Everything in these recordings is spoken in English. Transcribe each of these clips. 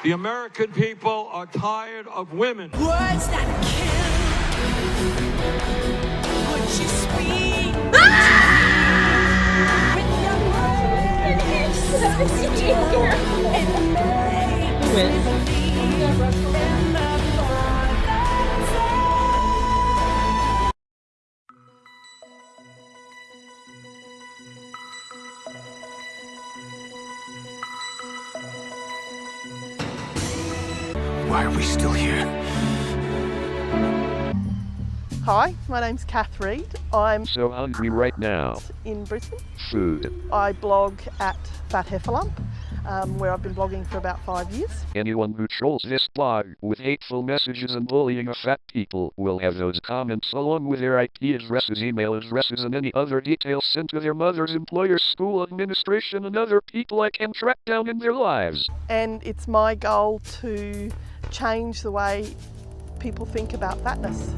The American people are tired of women. Words that kill. Would you speak? Why are we still here? Hi, my name's Kath Reed. I'm so hungry right now. in Brisbane. Food. I blog at Fat Heffalump, where I've been blogging for about 5 years. Anyone who trolls this blog with hateful messages and bullying of fat people will have those comments along with their IP addresses, email addresses, and any other details sent to their mother's employer, school administration, and other people I can track down in their lives. And it's my goal to change the way people think about fatness.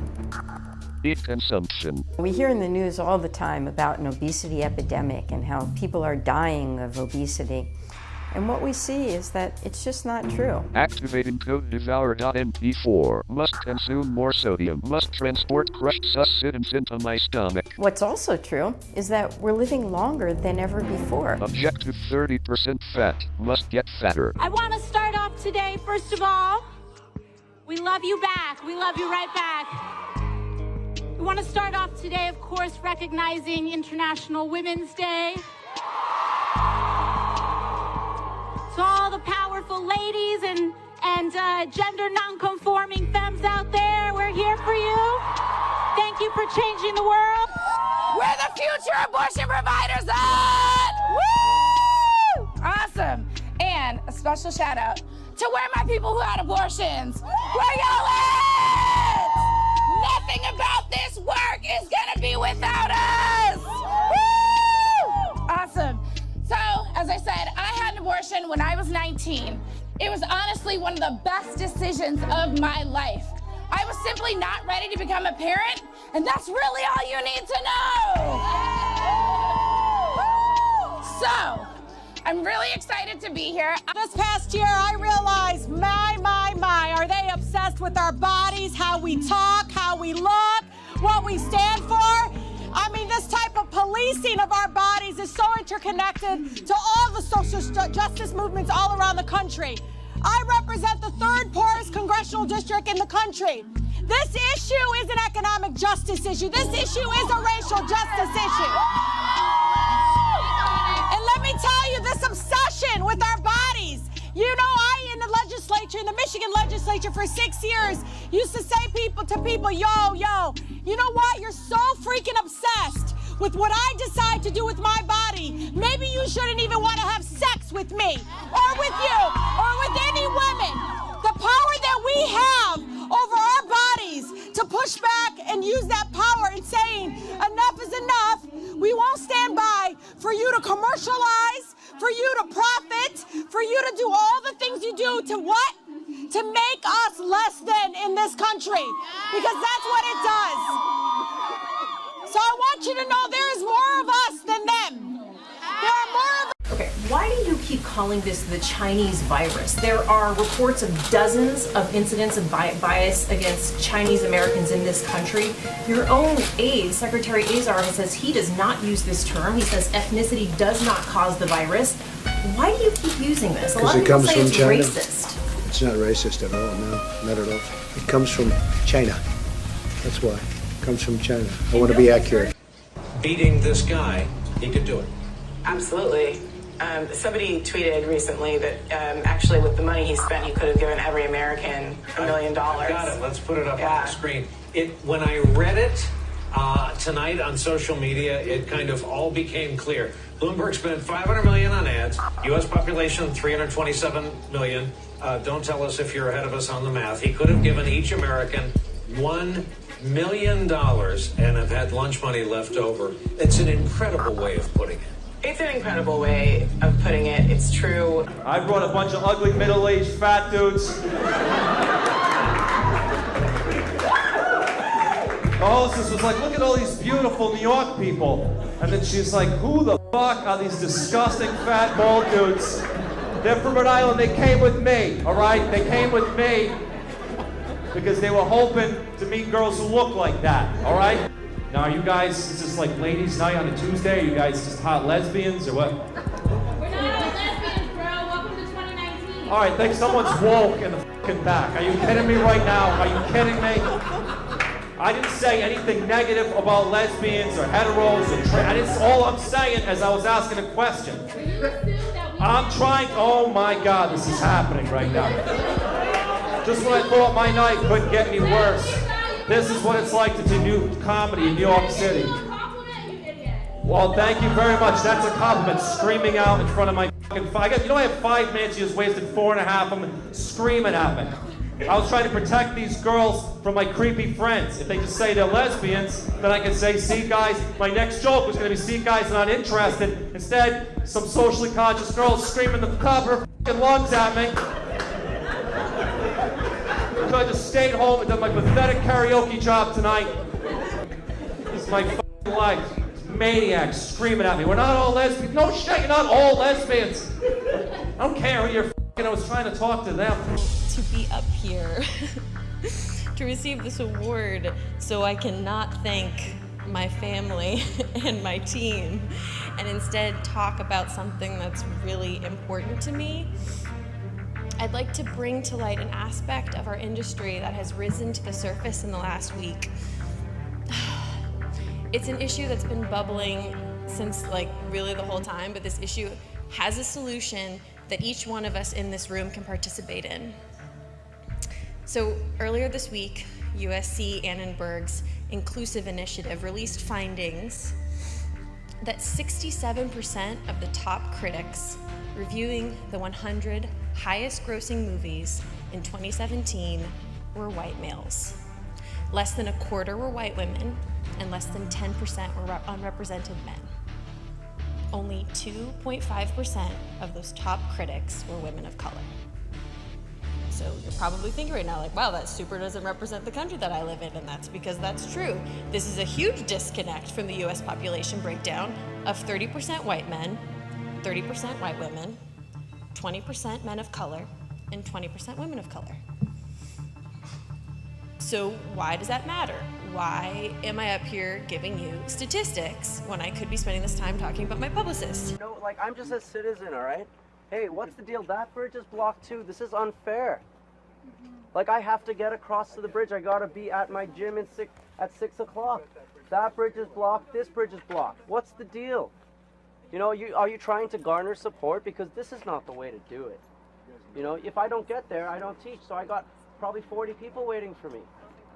Eat consumption. We hear in the news all the time about an obesity epidemic and how people are dying of obesity. And what we see is that it's just not true. Activating code devour.mp4. Must consume more sodium. Must transport crushed sustenance into my stomach. What's also true is that we're living longer than ever before. Objective 30% fat. Must get fatter. I want to start off today, first of all, we love you back. We love you right back. We want to start off today, of course, recognizing International Women's Day. To all the powerful ladies and gender non-conforming femmes out there, we're here for you. Thank you for changing the world. We're the future abortion providers on! Woo! Awesome. And a special shout out to where my people who had abortions. Where y'all at? Nothing about this work is gonna be without us. Woo! Awesome. So, as I said, I had an abortion when I was 19. It was honestly one of the best decisions of my life. I was simply not ready to become a parent, and that's really all you need to know. So, I'm really excited to be here. This past year, I realized, my, are they obsessed with our bodies, how we talk, how we look, what we stand for? I mean, this type of policing of our bodies is so interconnected to all the social justice movements all around the country. I represent the third poorest congressional district in the country. This issue is an economic justice issue. This issue is a racial justice issue. And let me tell you, this obsession with our bodies. You know, I in the legislature, in the Michigan legislature for 6 years, used to say to people, yo, you know what? You're so freaking obsessed with what I decide to do with my body. Maybe you shouldn't even want to have sex with me, or with you, or with any women. The power that we have over our bodies to push back and use that power in saying enough is enough. We won't stand by for you to commercialize, for you to profit, for you to do all the things you do to what? To make us less than in this country, because that's what it does. So I want you to know there is more of us than them. There are more of us. Okay, why do you keep calling this the Chinese virus? There are reports of dozens of incidents of bias against Chinese Americans in this country. Your own aide, Secretary Azar, says he does not use this term. He says ethnicity does not cause the virus. Why do you keep using this? A lot of people say it's racist. It's not racist at all, no, not at all. It comes from China. That's why. It comes from China. I want to be accurate. Beating this guy, he could do it. Absolutely. Somebody tweeted recently that actually with the money he spent, he could have given every American $1 million. Got it. Let's put it up on the screen. When I read it tonight on social media, it kind of all became clear. Bloomberg spent $500 million on ads. U.S. population 327 million. Don't tell us if you're ahead of us on the math. He could have given each American $1 million and have had lunch money left over. It's an incredible way of putting it. It's an incredible way of putting it. It's true. I brought a bunch of ugly middle-aged fat dudes. The hostess was like, look at all these beautiful New York people. And then she's like, who the fuck are these disgusting fat bald dudes They're from Rhode Island. They came with me, all right? They came with me because they were hoping to meet girls who look like that, all right? Now, are you guys, is this like ladies' night on a Tuesday? Are you guys just hot lesbians or what? We're not lesbians, bro. Welcome to 2019. All right, think someone's woke in the fucking back. Are you kidding me right now? Are you kidding me? I didn't say anything negative about lesbians or heteros or trans. All I'm saying is I was asking a question. I'm trying, oh my God, this is happening right now. Just when I thought my night couldn't get any worse. This is what it's like to do comedy in New York City. Well, thank you very much. That's a compliment. Screaming out in front of my fucking you know, I have 5 minutes. You just wasted 4.5 of them screaming at me. I was trying to protect these girls from my creepy friends. If they just say they're lesbians, then I can say, see guys, my next joke was going to be, see guys not interested. Instead, some socially conscious girls screaming the top of her fucking lungs at me. So I just stayed home and done my pathetic karaoke job tonight. This is my fucking life. Maniacs screaming at me. We're not all lesbians. No shit, you're not all lesbians. I don't care who you're fucking. I was trying to talk to them. To be up here, to receive this award, so I cannot thank my family and my team, and instead talk about something that's really important to me. I'd like to bring to light an aspect of our industry that has risen to the surface in the last week. It's an issue that's been bubbling since really the whole time, but this issue has a solution that each one of us in this room can participate in. So earlier this week, USC Annenberg's Inclusive Initiative released findings that 67% of the top critics reviewing the 100 highest grossing movies in 2017 were white males. Less than a quarter were white women, and less than 10% were unrepresented men. Only 2.5% of those top critics were women of color. So you're probably thinking right now, wow, that super doesn't represent the country that I live in, and that's because that's true. This is a huge disconnect from the US population breakdown of 30% white men, 30% white women, 20% men of color, and 20% women of color. So why does that matter? Why am I up here giving you statistics when I could be spending this time talking about my publicist? You know, I'm just a citizen, all right? Hey, what's the deal? That bridge is blocked too. This is unfair. I have to get across to the bridge. I gotta be at my gym at 6 o'clock. That bridge is blocked. This bridge is blocked. What's the deal? You know, are you trying to garner support? Because this is not the way to do it. You know, if I don't get there, I don't teach. So I got probably 40 people waiting for me.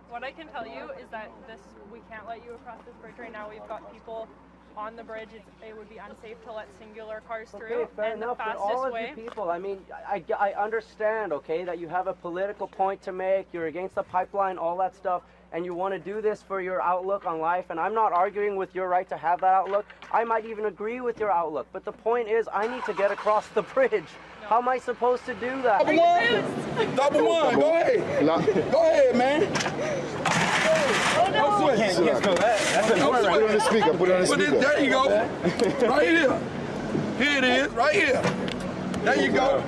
What I can tell you is that we can't let you across this bridge right now. We've got people on the bridge. It would be unsafe to let singular cars through. Okay, fair enough, but all of you people, I mean, I understand, okay, that you have a political point to make, you're against the pipeline, all that stuff, and you want to do this for your outlook on life, and I'm not arguing with your right to have that outlook. I might even agree with your outlook, but the point is, I need to get across the bridge. How am I supposed to do that? Double one, go ahead. Go ahead, man. Oh, no. Can't go that. That's important. Put it on the speaker. Put it on the speaker. There you go. Right here. Here it is. Right here. There you go.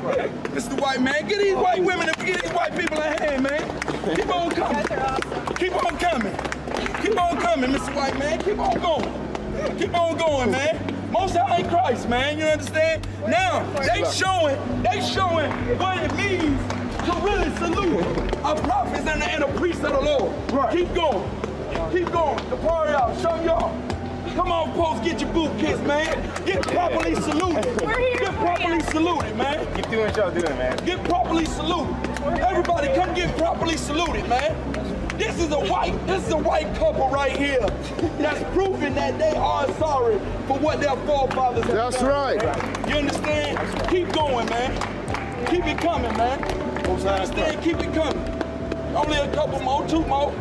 This is the white man. Get these white women and get these white people a hand, man. Keep on coming. Keep on coming. Keep on coming, Mr. White Man. Keep on going. Keep on going, man. Most High in Christ, man. You understand? Now they showing what it means to really salute a prophet and a priest of the Lord. Right. Keep going. Keep going. The party out. Show y'all. Come on, folks, get your boot kits, man. Get properly saluted. Get properly saluted, man. Keep doing what y'all doing, man. Get properly saluted. Everybody come get properly saluted, man. This is a white couple right here that's proving that they are sorry for what their forefathers have done. That's right. You understand? Keep going, man. Keep it coming, man. You understand? Keep it coming. Only a couple more, two more.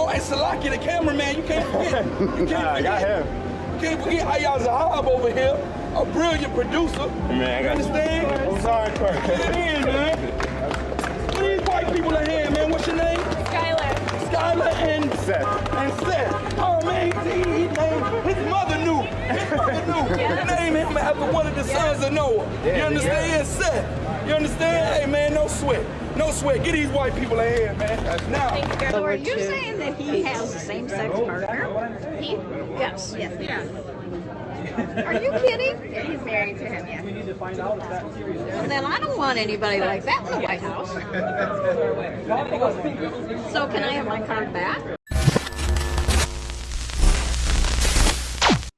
And Salaki, the cameraman, you can't forget. You can't forget Ayaz Zahab over here, a brilliant producer. Man, you understand? I'm sorry, Kurt. Get it in, man. What are these white people in here, man? What's your name? Skylar. Skylar and Seth. Oh man, he named his mother knew. His mother knew. Name him after one of the sons of Noah. You understand? Seth. You understand? Hey man, no sweat. No sweat. Get these white people ahead, man. Now. So are you saying that he has a same-sex partner? Yes. Are you kidding? Yeah, he's married to him, yeah. We need to find out that Well, then I don't want anybody like that in the White House. So can I have my card back?